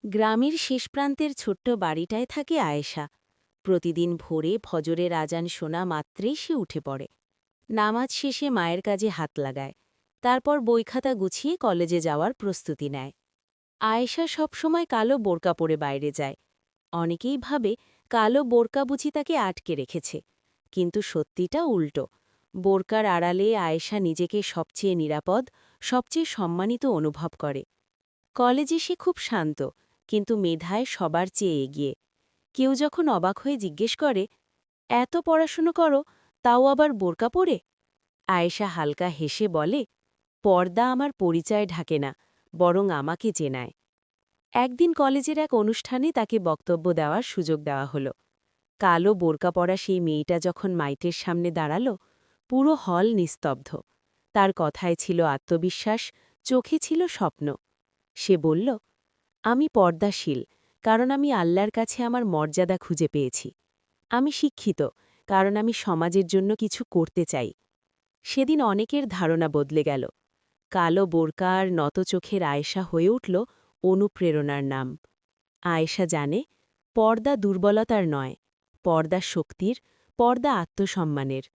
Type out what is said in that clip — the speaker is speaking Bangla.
গ্রামের শেষ প্রান্তের ছোট্ট বাড়িটায় থাকে আয়েশা। প্রতিদিন ভোরে ফজরের আজান শোনা মাত্রেই সে উঠে পড়ে। নামাজ শেষে মায়ের কাজে হাত লাগায়। তারপর বইখাতা গুছিয়ে কলেজে যাওয়ার প্রস্তুতি নেয়। আয়েশা সবসময় কালো বোরকা পরে বাইরে যায়। অনেকেই ভাবে কালো বোরকা বুঝি তাকে আটকে রেখেছে, কিন্তু সত্যিটা উল্টো। বোরকার আড়ালে আয়েশা নিজেকে সবচেয়ে নিরাপদ, সবচেয়ে সম্মানিত অনুভব করে। কলেজে সে খুব শান্ত, কিন্তু মেধায় সবার চেয়ে এগিয়ে। কেউ যখন অবাক হয়ে জিজ্ঞেস করে, এত পড়াশুনো করো, তাও আবার বোরকা পরে? আয়েশা হালকা হেসে বলে, পর্দা আমার পরিচয় ঢাকে না, বরং আমাকে চেনায়। একদিন কলেজের এক অনুষ্ঠানে তাকে বক্তব্য দেওয়ার সুযোগ দেওয়া হলো। কালো বোরকা পরা সেই মেয়েটা যখন মাইকের সামনে দাঁড়াল, পুরো হল নিস্তব্ধ। তার কথায় ছিল আত্মবিশ্বাস, চোখে ছিল স্বপ্ন। সে বলল, আমি পর্দাশীল, কারণ আমি আল্লাহর কাছে আমার মর্যাদা খুঁজে পেয়েছি। আমি শিক্ষিত, কারণ আমি সমাজের জন্য কিছু করতে চাই। সেদিন অনেকের ধারণা বদলে গেল। কালো বোরকা আর নত চোখের আয়েশা হয়ে উঠল অনুপ্রেরণার নাম। আয়েশা জানে, পর্দা দুর্বলতার নয়, পর্দা শক্তির, পর্দা আত্মসম্মানের।